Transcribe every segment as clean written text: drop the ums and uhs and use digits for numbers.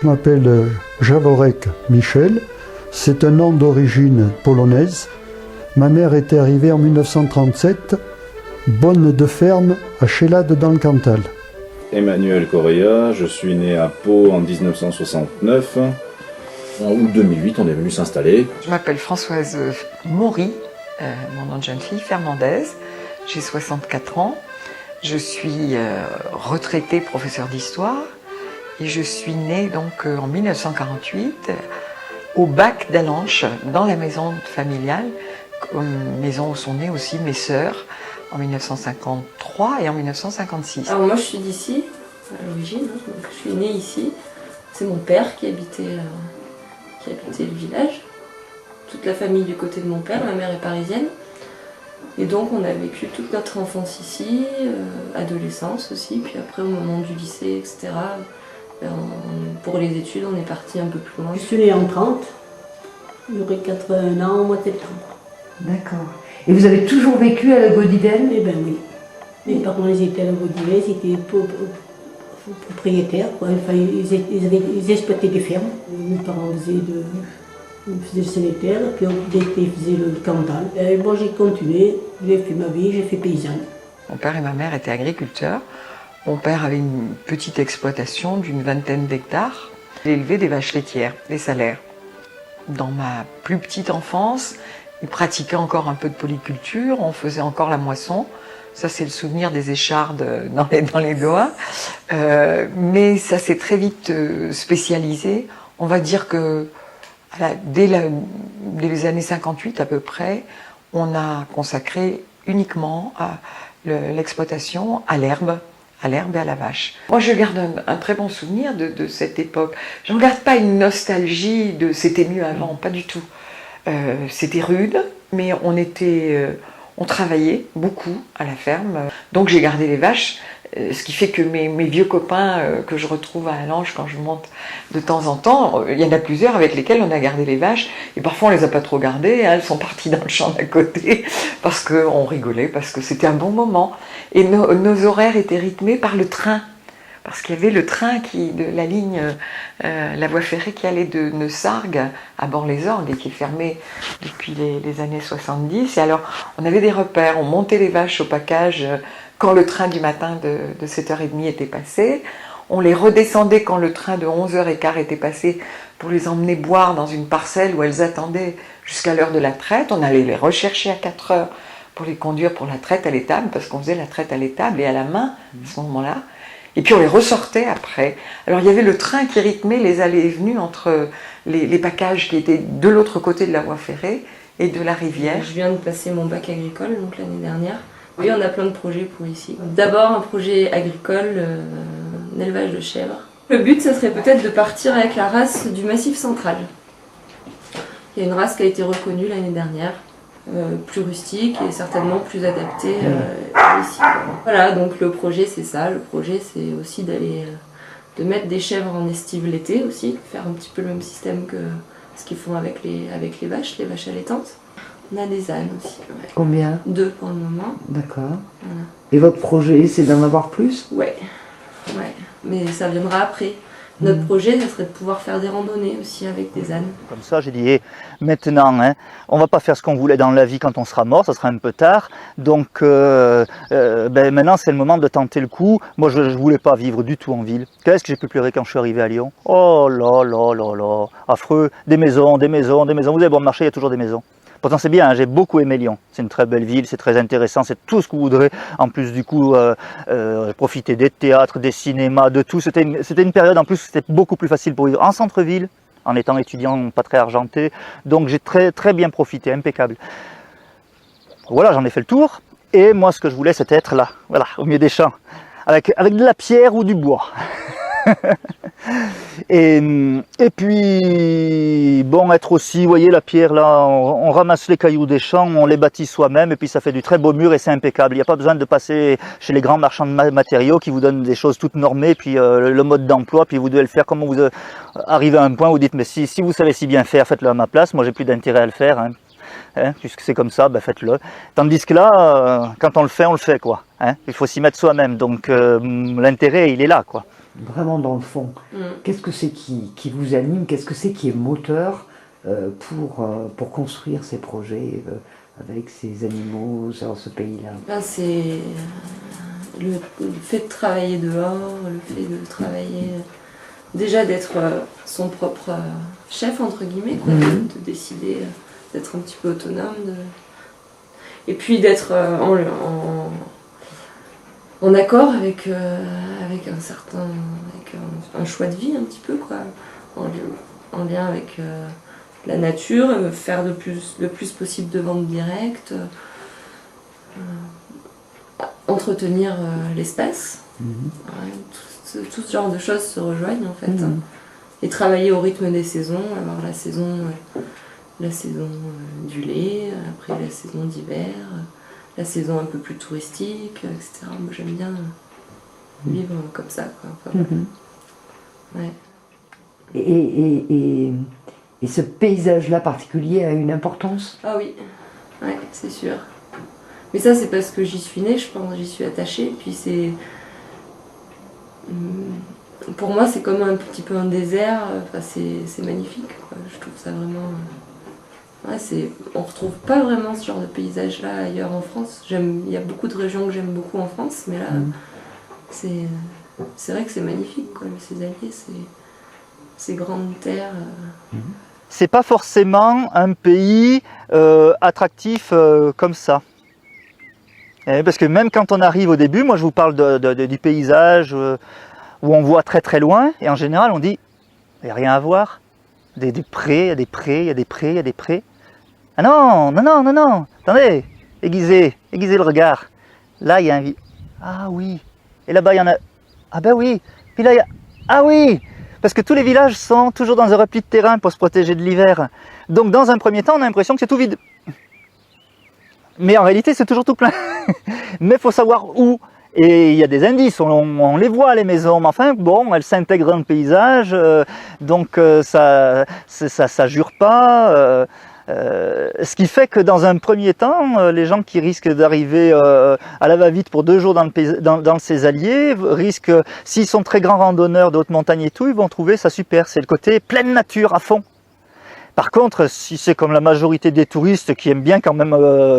Je m'appelle Jaworek Michel, c'est un nom d'origine polonaise. Ma mère était arrivée en 1937, bonne de ferme à Chelade dans le Cantal. Emmanuel Correa, je suis né à Pau en 1969. En août 2008, on est venu s'installer. Je m'appelle Françoise Maury, mon nom de jeune fille, Fernandez. J'ai 64 ans. Je suis retraitée professeure d'histoire et je suis née donc en 1948 au bac d'Allanche, dans la maison familiale, maison où sont nées aussi mes sœurs en 1953 et en 1956. Alors moi je suis d'ici, à l'origine, donc je suis née ici. C'est mon père qui habitait le village. Toute la famille du côté de mon père, ma mère est parisienne. Et donc on a vécu toute notre enfance ici, adolescence aussi, puis après au moment du lycée, etc. Pour les études, on est parti un peu plus loin. Je suis née en 30, j'aurai 81 ans au mois de septembre. D'accord. Et vous avez toujours vécu à la Gaudibel? Eh bien oui. Mes parents ils étaient à la Gaudibel, ils étaient propriétaires, quoi. Enfin, ils exploitaient des fermes. Mes parents faisaient le sanitaire, puis ils faisaient le Cantal. Et moi j'ai continué, j'ai fait ma vie, j'ai fait paysanne. Mon père et ma mère étaient agriculteurs. Mon père avait une petite exploitation d'une vingtaine d'hectares. Il élevait des vaches laitières, des salaires. Dans ma plus petite enfance, il pratiquait encore un peu de polyculture, on faisait encore la moisson. Ça, c'est le souvenir des échardes dans les doigts. Mais ça s'est très vite spécialisé. On va dire que dès les années 58 à peu près, on a consacré uniquement l'exploitation à l'herbe et à la vache. Moi, je garde un très bon souvenir de cette époque. Je ne garde pas une nostalgie de « c'était mieux avant », pas du tout. C'était rude, mais on travaillait beaucoup à la ferme. Donc j'ai gardé les vaches, ce qui fait que mes vieux copains que je retrouve à Allanche quand je monte de temps en temps, il y en a plusieurs avec lesquels on a gardé les vaches. Et parfois on les a pas trop gardées, hein, elles sont parties dans le champ d'à côté parce qu'on rigolait, parce que c'était un bon moment. Et nos horaires étaient rythmés par le train. Parce qu'il y avait le train de la ligne, la voie ferrée qui allait de Neussargues à Bort-les-Orgues et qui est fermée depuis les années 70. Et alors, on avait des repères, on montait les vaches au package quand le train du matin de 7h30 était passé. On les redescendait quand le train de 11h15 était passé pour les emmener boire dans une parcelle où elles attendaient jusqu'à l'heure de la traite. On allait les rechercher à 4h pour les conduire pour la traite à l'étable, parce qu'on faisait la traite à l'étable et à la main à ce moment-là. Et puis on les ressortait après. Alors il y avait le train qui rythmait les allées et venues entre les packages qui étaient de l'autre côté de la voie ferrée et de la rivière. Je viens de passer mon bac agricole donc l'année dernière. Oui, on a plein de projets pour ici. D'abord un projet agricole, d'élevage de chèvres. Le but, ça serait peut-être de partir avec la race du Massif central. Il y a une race qui a été reconnue l'année dernière. Plus rustique et certainement plus adapté ici. Voilà, donc le projet c'est ça. Le projet c'est aussi de mettre des chèvres en estive l'été aussi, faire un petit peu le même système que ce qu'ils font avec les vaches allaitantes. On a des ânes aussi. Ouais. Combien? 2 pour le moment. D'accord. Voilà. Et votre projet, c'est d'en avoir plus? Ouais, mais ça viendra après. Notre projet, ça serait de pouvoir faire des randonnées aussi avec des ânes. Comme ça, j'ai dit, maintenant, on va pas faire ce qu'on voulait dans la vie quand on sera mort, ça sera un peu tard. Donc maintenant, c'est le moment de tenter le coup. Moi, je ne voulais pas vivre du tout en ville. Qu'est-ce que j'ai pu pleurer quand je suis arrivé à Lyon? Oh là là là là, affreux, des maisons. Vous avez bon marché, il y a toujours des maisons. Pourtant c'est bien, j'ai beaucoup aimé Lyon. C'est une très belle ville, c'est très intéressant, c'est tout ce que vous voudrez. En plus du coup, profiter des théâtres, des cinémas, de tout. C'était une période en plus où c'était beaucoup plus facile pour vivre en centre-ville, en étant étudiant pas très argenté. Donc j'ai très bien profité, impeccable. Voilà, j'en ai fait le tour. Et moi ce que je voulais c'était être là, voilà, au milieu des champs, avec de la pierre ou du bois. et puis bon, être aussi, vous voyez la pierre là, on ramasse les cailloux des champs, on les bâtit soi-même et puis ça fait du très beau mur et c'est impeccable. Il n'y a pas besoin de passer chez les grands marchands de matériaux qui vous donnent des choses toutes normées, puis le mode d'emploi, puis vous devez le faire comme vous arrivez à un point où vous dites mais si vous savez si bien faire, faites-le à ma place, moi j'ai plus d'intérêt à le faire. Puisque c'est comme ça, ben faites-le. Tandis que là, quand on le fait quoi. Il faut s'y mettre soi-même, donc l'intérêt il est là quoi. vraiment dans le fond. Qu'est-ce que c'est qui vous anime? Qu'est-ce que c'est qui est moteur pour construire ces projets avec ces animaux dans ce pays-là? Ben, c'est le fait de travailler dehors, le fait de travailler, déjà d'être son propre chef, entre guillemets, quoi, de décider, d'être un petit peu autonome, et puis d'être en accord avec un choix de vie un petit peu, quoi, en lien avec la nature, faire le plus possible de ventes directes, entretenir l'espace. Ouais, tout ce genre de choses se rejoignent en fait. Et travailler au rythme des saisons, avoir la saison du lait, après la saison d'hiver, la saison un peu plus touristique, etc. Moi j'aime bien vivre comme ça, quoi. Enfin, ouais. Et ce paysage-là particulier a une importance? Ah oui, ouais, c'est sûr. Mais ça c'est parce que j'y suis née, je pense, j'y suis attachée. Puis c'est... Pour moi c'est comme un petit peu un désert, enfin, c'est magnifique, quoi. Je trouve ça vraiment... Ouais, on retrouve pas vraiment ce genre de paysage-là ailleurs en France. Il y a beaucoup de régions que j'aime beaucoup en France, mais là, c'est vrai que c'est magnifique, quoi. Le Cézallier, ces grandes terres. C'est pas forcément un pays attractif comme ça. Parce que même quand on arrive au début, moi je vous parle du paysage où on voit très très loin, et en général on dit, il n'y a rien à voir. Des prés, il y a des prés, il y a des prés, il y a des prés. Ah non, non, non, non, non, attendez, aiguisez le regard. Là il y a un... Ah oui, et là-bas il y en a... Ah ben oui, puis là il y a... Ah oui, parce que tous les villages sont toujours dans un repli de terrain pour se protéger de l'hiver. Donc dans un premier temps, on a l'impression que c'est tout vide. Mais en réalité, c'est toujours tout plein. Mais il faut savoir où. Et il y a des indices, on les voit les maisons, mais enfin bon, elles s'intègrent dans le paysage, donc ça jure pas. Ce qui fait que dans un premier temps, les gens qui risquent d'arriver à la va-vite pour 2 jours dans le Cézallier risquent, s'ils sont très grands randonneurs de haute montagne et tout, ils vont trouver ça super. C'est le côté pleine nature à fond. Par contre, si c'est comme la majorité des touristes qui aiment bien quand même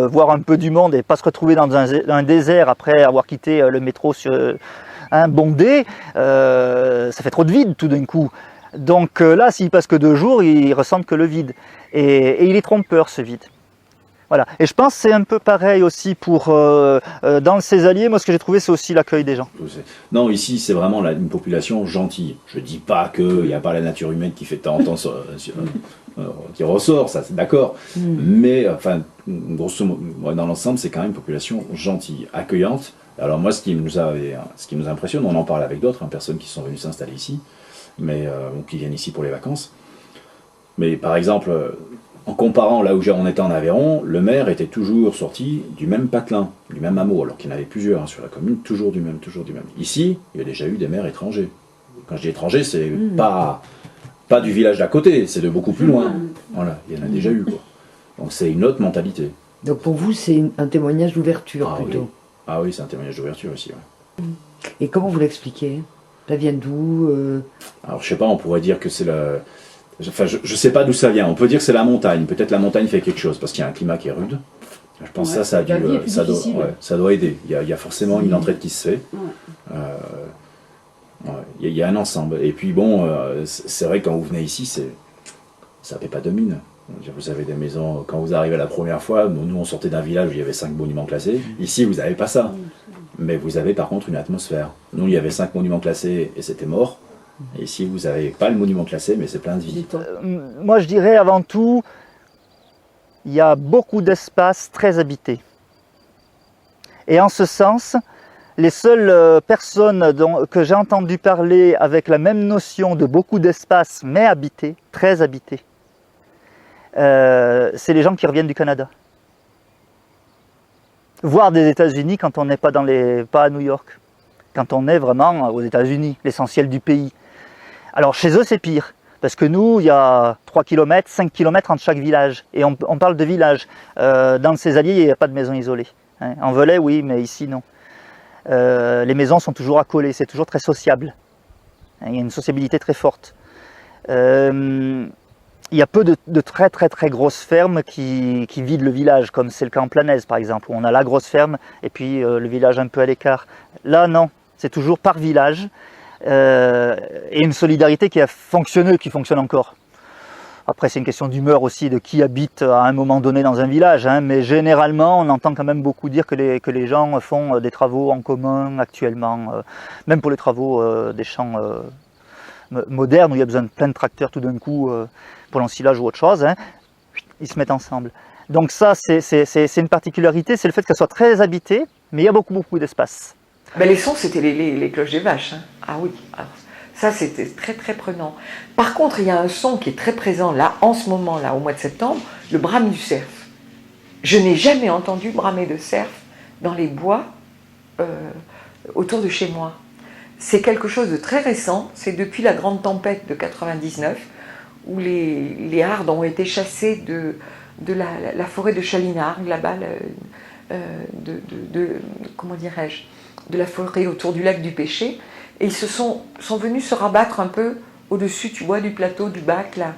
voir un peu du monde et pas se retrouver dans un désert après avoir quitté le métro bondé, ça fait trop de vide tout d'un coup. Donc là, s'ils passent que 2 jours, ils ressentent que le vide. Et il est trompeur, ce vide. Voilà. Et je pense que c'est un peu pareil aussi pour dans le Cézallier. Moi, ce que j'ai trouvé, c'est aussi l'accueil des gens. Non, ici, c'est vraiment une population gentille. Je dis pas qu'il n'y a pas la nature humaine qui fait de temps en temps qui ressort, ça, c'est d'accord. Mais enfin, grosso modo, dans l'ensemble, c'est quand même une population gentille, accueillante. Alors moi, ce qui nous impressionne, on en parle avec d'autres, personnes qui sont venues s'installer ici, mais qui viennent ici pour les vacances. Mais par exemple, en comparant là où on était en Aveyron, le maire était toujours sorti du même patelin, du même hameau, alors qu'il y en avait plusieurs sur la commune, toujours du même. Ici, il y a déjà eu des maires étrangers. Quand je dis étrangers, c'est pas du village d'à côté, c'est de beaucoup plus loin. Voilà, il y en a déjà eu, quoi. Donc c'est une autre mentalité. Donc pour vous, c'est un témoignage d'ouverture plutôt. Oui. Ah oui, c'est un témoignage d'ouverture aussi. Ouais. Et comment vous l'expliquez? Ça vient d'où Alors je sais pas, on pourrait dire que c'est la... Enfin, je sais pas d'où ça vient. On peut dire que c'est la montagne. Peut-être la montagne fait quelque chose, parce qu'il y a un climat qui est rude. Je pense que ça doit aider. Il y a forcément une entraide qui se fait. Il y a un ensemble. Et puis bon, c'est vrai que quand vous venez ici, ça fait pas de mine. Vous avez des maisons, quand vous arrivez la première fois, nous on sortait d'un village où il y avait 5 monuments classés. Ici, vous n'avez pas ça. Mais vous avez par contre une atmosphère. Nous, il y avait 5 monuments classés et c'était mort. Et ici, vous n'avez pas le monument classé, mais c'est plein de vie. Moi, je dirais avant tout, il y a beaucoup d'espaces très habités. Et en ce sens, les seules personnes que j'ai entendu parler avec la même notion de beaucoup d'espaces, mais habités, très habités, c'est les gens qui reviennent du Canada. Voire des États-Unis quand on n'est pas à New York. Quand on est vraiment aux États-Unis, l'essentiel du pays. Alors chez eux c'est pire, parce que nous il y a 3 km, 5 km entre chaque village, et on parle de village. Dans le Cézallier il n'y a pas de maison isolée. En Velay oui, mais ici non. Les maisons sont toujours accolées, c'est toujours très sociable. Il y a une sociabilité très forte. Il y a peu de très grosses fermes qui vident le village, comme c'est le cas en Planaise par exemple, où on a la grosse ferme et puis le village un peu à l'écart. Là non, c'est toujours par village, et une solidarité qui a fonctionné, qui fonctionne encore. Après c'est une question d'humeur aussi, de qui habite à un moment donné dans un village, hein, mais généralement on entend quand même beaucoup dire que les gens font des travaux en commun actuellement, même pour les travaux des champs modernes où il y a besoin de plein de tracteurs tout d'un coup pour l'ensilage ou autre chose, hein, ils se mettent ensemble. Donc ça c'est une particularité, c'est le fait qu'elle soit très habitée, mais il y a beaucoup d'espace. Ben, les sons, c'était les cloches des vaches. Hein. Ah oui, alors, ça c'était très prenant. Par contre, il y a un son qui est très présent là, en ce moment, là, au mois de septembre, le brame du cerf. Je n'ai jamais entendu bramer de cerf dans les bois autour de chez moi. C'est quelque chose de très récent, c'est depuis la grande tempête de 99, où les hardes ont été chassés de la forêt de Chalinard, là-bas, comment dirais-je, de la forêt autour du lac du Pêcher, et ils sont venus se rabattre un peu au-dessus, tu vois, du plateau du bac, là,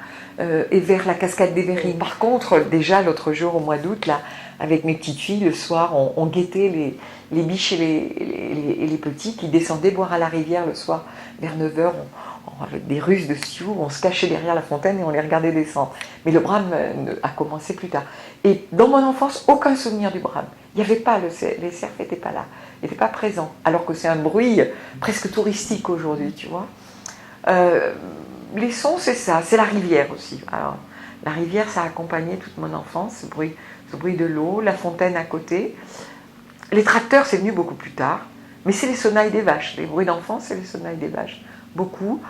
et vers la cascade des Verrines. Par contre, déjà l'autre jour, au mois d'août, là, avec mes petites filles, le soir, on guettait les biches et les petits qui descendaient boire à la rivière le soir, vers 9h, avec des ruses de sioux, on se cachait derrière la fontaine et on les regardait descendre. Mais le brame a commencé plus tard. Et dans mon enfance, aucun souvenir du brame. Il n'y avait pas, les cerfs n'étaient pas là, n'étaient pas présents, alors que c'est un bruit presque touristique aujourd'hui, tu vois. Les sons, c'est ça, c'est la rivière aussi. Alors, la rivière, ça a accompagné toute mon enfance, ce bruit de l'eau, la fontaine à côté. Les tracteurs, c'est venu beaucoup plus tard, mais c'est les sonnailles des vaches. Les bruits d'enfance, c'est les sonnailles des vaches. Beaucoup.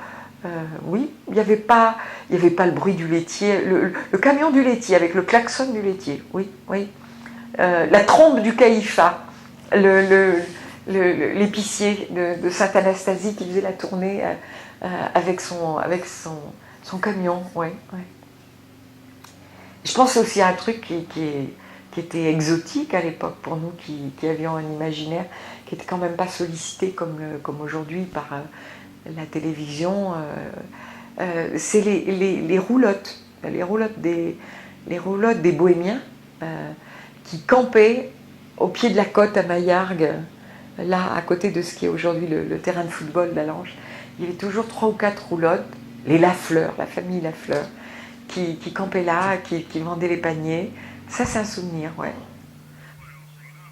Oui, il n'y avait pas le bruit du laitier, le camion du laitier avec le klaxon du laitier, oui. La trombe du caïpha, l'épicier de Sainte-Anastasie qui faisait la tournée avec son camion, ouais. Je pense aussi à un truc qui était exotique à l'époque pour nous, qui avions un imaginaire qui n'était quand même pas sollicité comme aujourd'hui par la télévision, c'est les roulottes, les roulottes des bohémiens qui campaient au pied de la côte à Maillargues, là à côté de ce qui est aujourd'hui le terrain de football d'Allange. Il y avait toujours 3 ou 4 roulottes, les Lafleur, la famille Lafleur, qui campaient là, qui vendaient les paniers. Ça c'est un souvenir, ouais.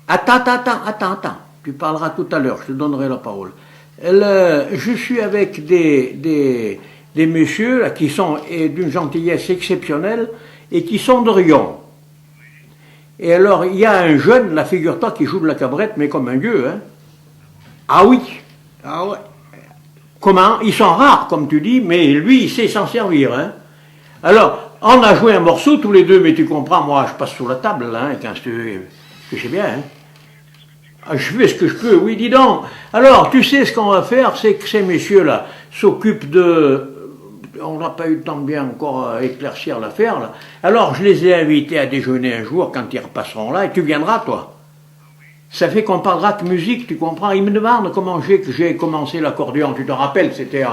Attends, tu parleras tout à l'heure, je te donnerai la parole. Je suis avec des messieurs là, qui sont d'une gentillesse exceptionnelle et qui sont de Rion. Et alors, il y a un jeune, la figure-toi, qui joue de la cabrette, mais comme un dieu. Hein. Ah oui, ah ouais. Comment? Ils sont rares, comme tu dis, mais lui, il sait s'en servir. Hein. Alors, on a joué un morceau tous les deux, mais tu comprends, moi, je passe sous la table, là, hein, quand je sais bien. Hein. Je fais ce que je peux, oui, dis donc. Alors, tu sais ce qu'on va faire, c'est que ces messieurs-là s'occupent de... On n'a pas eu le temps de bien encore éclaircir l'affaire, là. Alors, je les ai invités à déjeuner un jour, quand ils repasseront là, et tu viendras, toi. Ça fait qu'on parlera de musique, tu comprends. Ils me demandent comment j'ai commencé l'accordéon. Tu te rappelles, c'était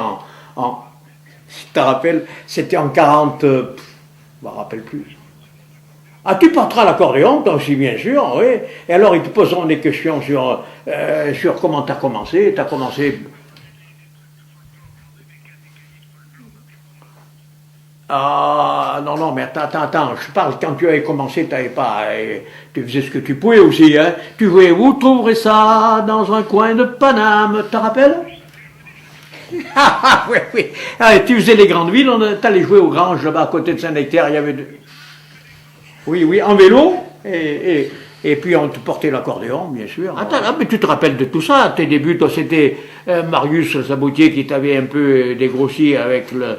si tu te rappelles, c'était en 40... je ne me rappelle plus. Ah, tu porteras l'accordéon, toi aussi, bien sûr, oui. Et alors, ils te poseront des questions sur comment tu as commencé. Tu as commencé... Ah, non, mais attends, je parle, quand tu avais commencé, tu faisais ce que tu pouvais aussi, hein. Tu jouais, vous trouverez ça dans un coin de Paname, tu te rappelles? Ah, oui. Ah, tu faisais les grandes villes, t'allais jouer aux Granges, là-bas, à côté de Saint-Nectaire, il y avait... Oui, en vélo, et puis on te portait l'accordéon, bien sûr. Attends, mais tu te rappelles de tout ça, tes débuts, toi, c'était Marius Saboutier qui t'avait un peu dégrossi avec le...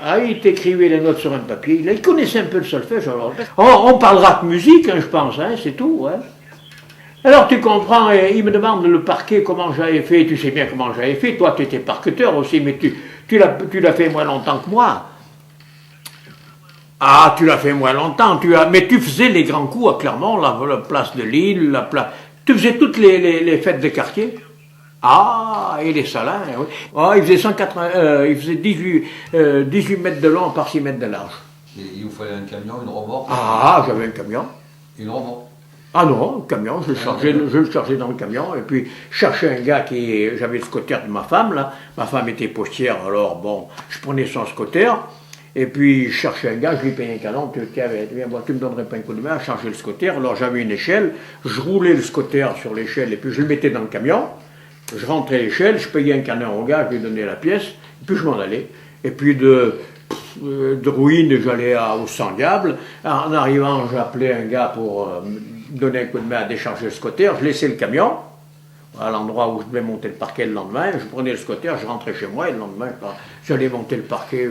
Ah, il t'écrivait les notes sur un papier, il connaissait un peu le solfège, alors... On parlera de musique, hein, je pense, hein, c'est tout, hein. Alors tu comprends, il me demande le parquet, comment j'avais fait, tu sais bien comment j'avais fait, toi tu étais parqueteur aussi, mais tu l'as fait moins longtemps que moi. Ah, tu l'as fait moins longtemps, mais tu faisais les grands coups à Clermont, la place de Lille, tu faisais toutes les fêtes de quartier. Ah, et les salins, oui. Ah, il faisait 18 mètres de long par 6 mètres de large. Et il vous fallait un camion, une remorque? Ah, j'avais un camion. Une remorque? Ah non, le camion, je le chargeais dans le camion, et puis je cherchais un gars j'avais le scooter de ma femme, là. Ma femme était postière, alors bon, je prenais son scooter, et puis je cherchais un gars, je lui payais un canon, tu me donnerais pas un coup de main à charger le scooter, alors j'avais une échelle, je roulais le scooter sur l'échelle, et puis je le mettais dans le camion, je rentrais l'échelle, je payais un canon au gars, je lui donnais la pièce, et puis je m'en allais, et puis de Ruines, j'allais au Sang Diable, en arrivant, j'appelais un gars pour me donner un coup de main à décharger le scooter, je laissais le camion, à l'endroit où je devais monter le parquet le lendemain, je prenais le scooter, je rentrais chez moi, et le lendemain, j'allais monter le parquet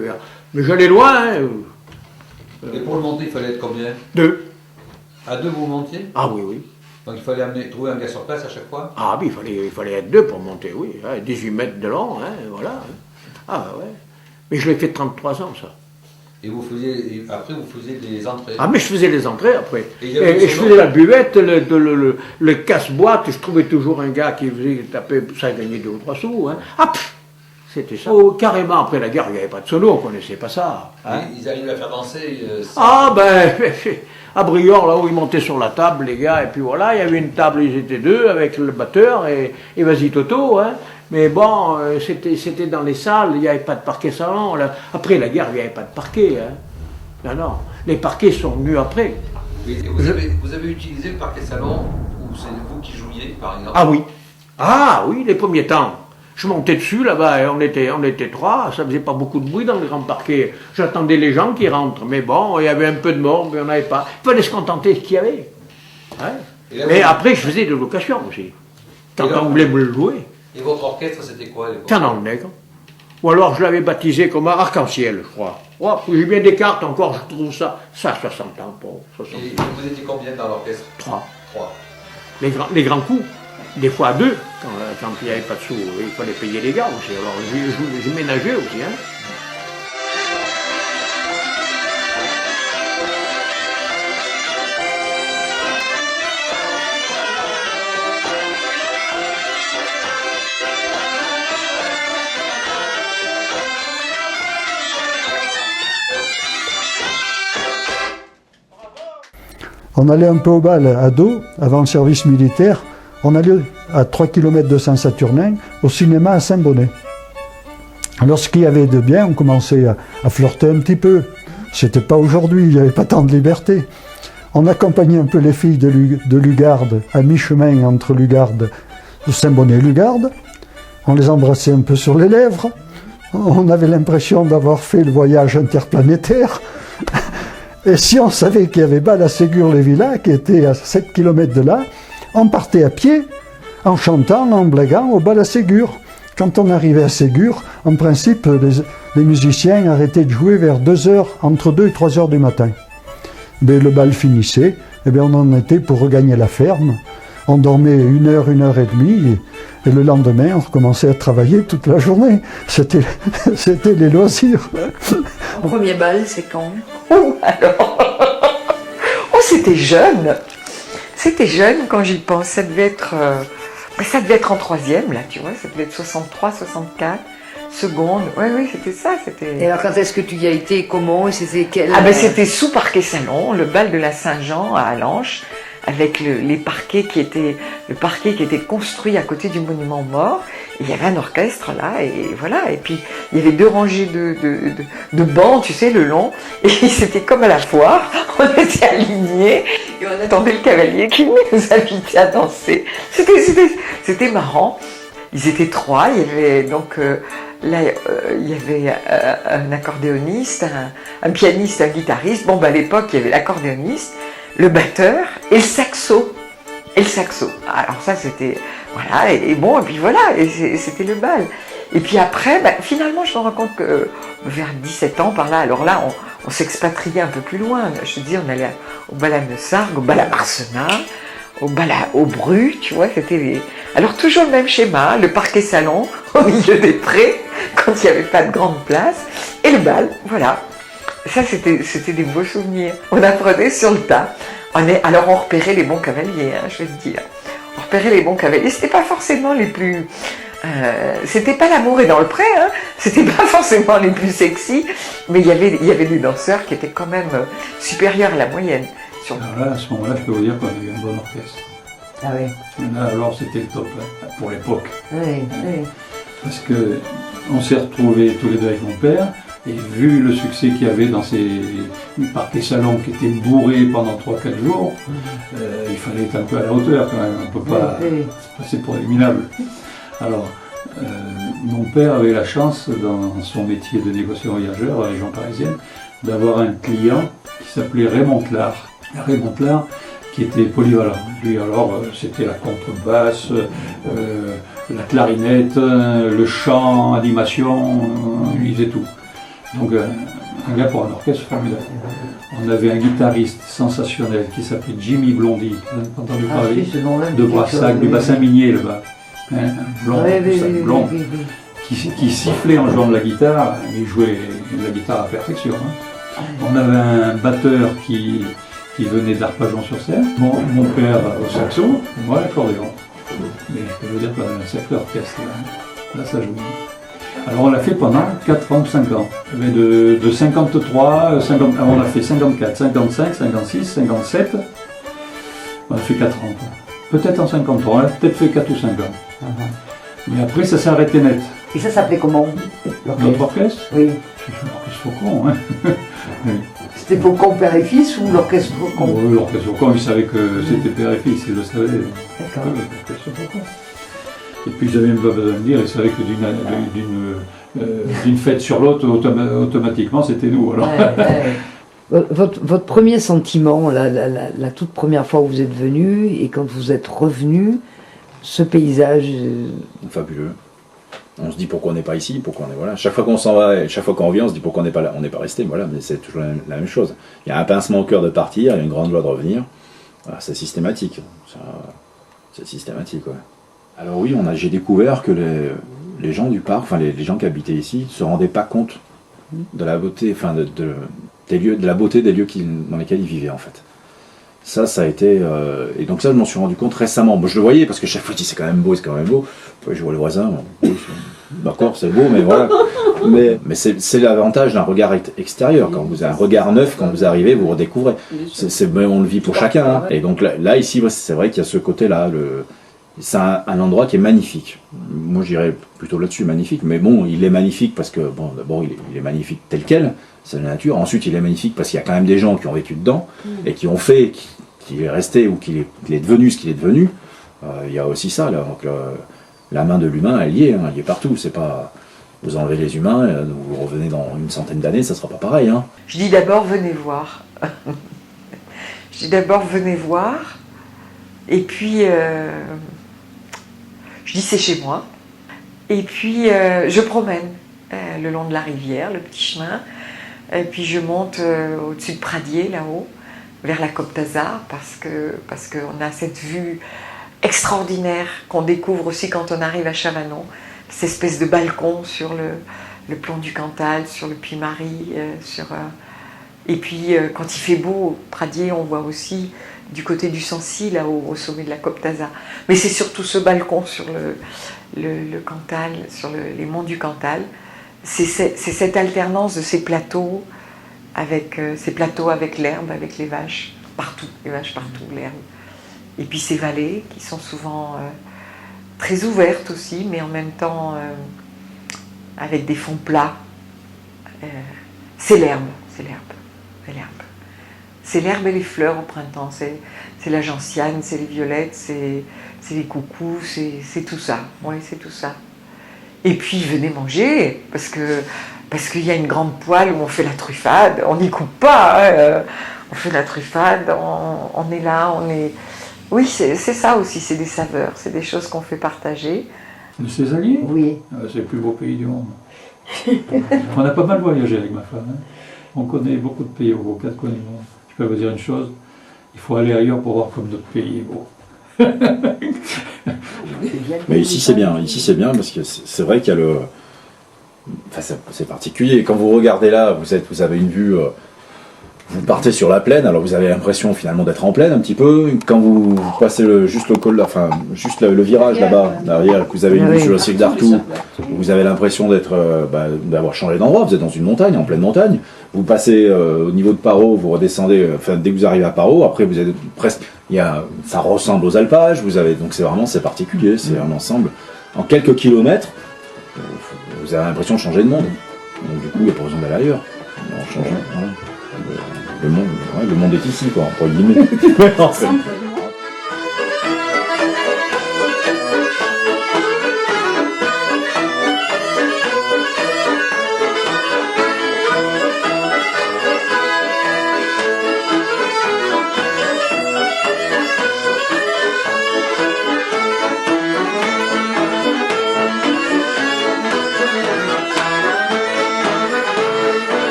mais j'allais loin, hein. Et pour le monter, il fallait être combien? 2. À 2 vous montiez? Ah oui, oui. Donc il fallait trouver un gars sur place à chaque fois? Ah oui, il fallait être 2 pour monter, oui. 18 mètres de long, hein, voilà. Ah ouais. Mais je l'ai fait 33 ans, ça. Et après vous faisiez des entrées? Ah mais je faisais les entrées après. Et je faisais la buvette, le casse-boîte, je trouvais toujours un gars qui faisait taper, ça gagnait 2 ou 3 sous. Hein. Ah, c'était ça. Oh, carrément, après la guerre, il n'y avait pas de solo, on ne connaissait pas ça. Hein. Ils arrivaient à faire danser Ah ben, à Briord, là où ils montaient sur la table, les gars, et puis voilà, il y avait une table, ils étaient 2, avec le batteur et vas-y Toto, hein. Mais bon, c'était dans les salles, il n'y avait pas de parquet salon. Là. Après la guerre, il n'y avait pas de parquet. Hein. Non, non, les parquets sont venus après. Vous avez utilisé le parquet salon, ou c'est vous qui jouiez, par exemple? Ah oui. Ah oui, les premiers temps. Je montais dessus, là-bas, et on était 3, ça faisait pas beaucoup de bruit dans le grand parquet. J'attendais les gens qui rentrent, mais bon, il y avait un peu de monde, mais on n'avait pas. Il fallait se contenter de ce qu'il y avait. Hein. Mais après, je faisais de location aussi, quand on voulait me le jouer. Et votre orchestre, c'était quoi? Canon le Nègre. Ou alors je l'avais baptisé comme Arc-en-Ciel, je crois. Oh, j'ai bien des cartes encore, je trouve ça. Ça, 60 ans, pour 60 ans. Et vous étiez combien dans l'orchestre? 3. 3. Les grands coups, des fois 2, quand il n'y avait pas de sous, il fallait payer les gars aussi. Alors je ménageais aussi. Hein. On allait un peu au bal à dos, avant le service militaire. On allait à 3 km de Saint-Saturnin, au cinéma à Saint-Bonnet. Alors ce qu'il y avait de bien, on commençait à flirter un petit peu. C'était pas aujourd'hui, il n'y avait pas tant de liberté. On accompagnait un peu les filles de Lugarde, à mi-chemin entre Lugarde, Saint-Bonnet et Lugarde. On les embrassait un peu sur les lèvres. On avait l'impression d'avoir fait le voyage interplanétaire. Et si on savait qu'il y avait bal à Ségur-les-Villas, qui était à 7 km de là, on partait à pied, en chantant, en blaguant, au bal à Ségur. Quand on arrivait à Ségur, en principe, les musiciens arrêtaient de jouer vers 2 heures, entre 2 et 3 heures du matin. Mais le bal finissait, et bien on en était pour regagner la ferme. On dormait 1 heure, 1 heure et demie, et le lendemain, on recommençait à travailler toute la journée. C'était les loisirs. Mon premier bal, c'est quand? Alors, c'était jeune. C'était jeune quand j'y pense. Ça devait être en 3e, là, tu vois. Ça devait être 63, 64, seconde. Oui, c'était ça. Et alors, quand est-ce que tu y as été? Comment? C'était quel... Ah ben, c'était sous parquet salon, le bal de la Saint-Jean à Allanche, avec le parquet qui était construit à côté du monument mort. Il y avait un orchestre là, et voilà. Et puis il y avait 2 rangées de bancs, tu sais, le long. Et c'était comme à la foire. On était alignés et on attendait le cavalier qui nous invitait à danser. C'était marrant. Ils étaient 3. Il y avait donc là, il y avait un accordéoniste, un pianiste, un guitariste. Bon, à l'époque, il y avait l'accordéoniste, le batteur et le saxo. Alors ça, c'était... Voilà, et bon, et puis voilà, et c'était le bal. Et puis après, finalement, je me rends compte que vers 17 ans, par là, alors là, on s'expatriait un peu plus loin. Je te dis, on allait au bal à Neussargues, au bal à Marcenat, au bal au Bru, tu vois, c'était... Alors toujours le même schéma, le parquet salon, au milieu des prés, quand il n'y avait pas de grande place, et le bal, voilà. Ça, c'était des beaux souvenirs. On apprenait sur le tas. Alors on repérait les bons cavaliers, hein, je vais te dire. On repérait les bons cavaliers. C'était pas forcément les plus C'était pas l'amour est dans le pré, hein. C'était pas forcément les plus sexy, mais il y avait des danseurs qui étaient quand même supérieurs à la moyenne. Alors là, à ce moment-là, je peux vous dire qu'on a eu un bon orchestre. Ah oui. Là, alors, c'était le top, hein, pour l'époque. Oui, oui. Parce que on s'est retrouvés tous les deux avec mon père, et vu le succès qu'il y avait dans ces parquets salons qui étaient bourrés pendant 3-4 jours, il fallait être un peu à la hauteur quand même, on ne peut pas passer pour des minables. Alors, mon père avait la chance, dans son métier de négociant voyageur à la région parisienne, d'avoir un client qui s'appelait Raymond Clare. Raymond Clare, qui était polyvalent. Lui, alors, c'était la contrebasse, la clarinette, le chant, animation, il faisait tout. Donc, un gars pour un orchestre formidable. On avait un guitariste sensationnel qui s'appelait Jimmy Blondy. Vous avez entendu parler de Brassac, du bassin minier là-bas. Hein, un blond, blond, qui sifflait en jouant de la guitare, il jouait la guitare à perfection. Hein. On avait un batteur qui venait d'Arpajon-sur-Seine, mon père au saxo, et moi à l'accordéon. Mais je veux dire qu'on avait un sacré orchestre, là ça joue. Alors on l'a fait pendant 4 ans ou 5 ans. Mais de 53, 50, on a fait 54, 55, 56, 57. On a fait 4 ans. Peut-être en 53, on a peut-être fait 4 ou 5 ans. Mais après ça s'est arrêté net. Et ça s'appelait comment? Notre orchestre? Oui. C'est l'orchestre Faucon, hein. Oui. C'était Faucon père et fils ou l'orchestre Faucon? Oui, l'orchestre Faucon, il savait que c'était père et fils, il le savait. D'accord. L'orchestre Faucon. Et puis ils n'avaient même pas besoin de dire, ils savaient que d'une fête sur l'autre, automatiquement, c'était nous. Alors. Votre premier sentiment, la toute première fois où vous êtes venu, et quand vous êtes revenu, ce paysage... Fabuleux. On se dit pourquoi on n'est pas ici, pourquoi on est voilà. Chaque fois qu'on s'en va, et chaque fois qu'on revient, on se dit pourquoi on n'est pas là, on n'est pas resté. Voilà, mais c'est toujours la même chose. Il y a un pincement au cœur de partir, il y a une grande joie de revenir. Voilà, c'est systématique. C'est systématique, ouais. Alors oui, j'ai découvert que les gens du parc, enfin les gens qui habitaient ici, ne se rendaient pas compte de la beauté, enfin des lieux, de la beauté des lieux dans lesquels ils vivaient en fait. Ça a été... et donc ça, je m'en suis rendu compte récemment. Bon, je le voyais, parce que chaque fois, je dis c'est quand même beau, c'est quand même beau. Puis je vois le voisin, d'accord, c'est beau, mais voilà. Mais c'est l'avantage d'un regard extérieur. Quand vous avez un regard neuf, quand vous arrivez, vous redécouvrez. On le vit pour chacun. Hein. Et donc là, ici, c'est vrai qu'il y a ce côté-là. C'est un endroit qui est magnifique. Moi, je dirais plutôt là-dessus, magnifique. Mais bon, il est magnifique parce que, bon, d'abord, il est magnifique tel quel. C'est la nature. Ensuite, il est magnifique parce qu'il y a quand même des gens qui ont vécu dedans et qui ont fait, qu'il est resté ou qu'il est devenu ce qu'il est devenu. Il y a aussi ça. Là. Donc, la main de l'humain, elle y est partout. C'est pas vous enlevez les humains, vous revenez dans une centaine d'années, ça sera pas pareil. Hein. Je dis d'abord venez voir. Je dis d'abord venez voir. Et puis je dis c'est chez moi. Et puis je promène le long de la rivière, le petit chemin. Et puis je monte au-dessus de Pradier, là-haut, vers la Côte d'Azur, parce qu'on a cette vue extraordinaire qu'on découvre aussi quand on arrive à Chavanon, cette espèce de balcon sur le plomb du Cantal, sur le Puy-Marie, et puis quand il fait beau, Pradier, on voit aussi du côté du Sancy, là-haut, au sommet de la Côte d'Azur. Mais c'est surtout ce balcon sur le Cantal, sur les monts du Cantal. C'est cette alternance de ces plateaux avec l'herbe, avec les vaches partout, l'herbe. Et puis ces vallées qui sont souvent très ouvertes aussi, mais en même temps avec des fonds plats. C'est l'herbe. C'est l'herbe et les fleurs au printemps. C'est la gentiane, c'est les violettes, c'est les coucous, c'est tout ça. Oui, c'est tout ça. Et puis venez manger, parce qu'il y a une grande poêle où on fait la truffade, on n'y coupe pas, hein, on fait la truffade, on est là, Oui, c'est ça aussi, c'est des saveurs, c'est des choses qu'on fait partager. Le Césalier? Oui. C'est le plus beau pays du monde. On a pas mal voyagé avec ma femme. Hein. On connaît beaucoup de pays aux 4 coins du monde. Je peux vous dire une chose, il faut aller ailleurs pour voir comme notre pays est beau. Mais ici c'est bien parce que c'est vrai qu'il y a c'est particulier. Quand vous regardez là, vous avez une vue vous partez sur la plaine, alors vous avez l'impression finalement d'être en plaine un petit peu. Quand vous passez juste le virage là-bas, derrière, que vous avez une vue sur le cirque d'Artoux, vous avez l'impression d'avoir changé d'endroit. Vous êtes dans une montagne, en pleine montagne. Vous passez au niveau de Paro, vous redescendez, dès que vous arrivez à Paro, après vous êtes presque, ça ressemble aux alpages. Donc c'est particulier, c'est un ensemble. En quelques kilomètres, vous avez l'impression de changer de monde. Donc du coup, il n'y a pas besoin d'aller ailleurs. Le monde est ici, quoi, entre guillemets.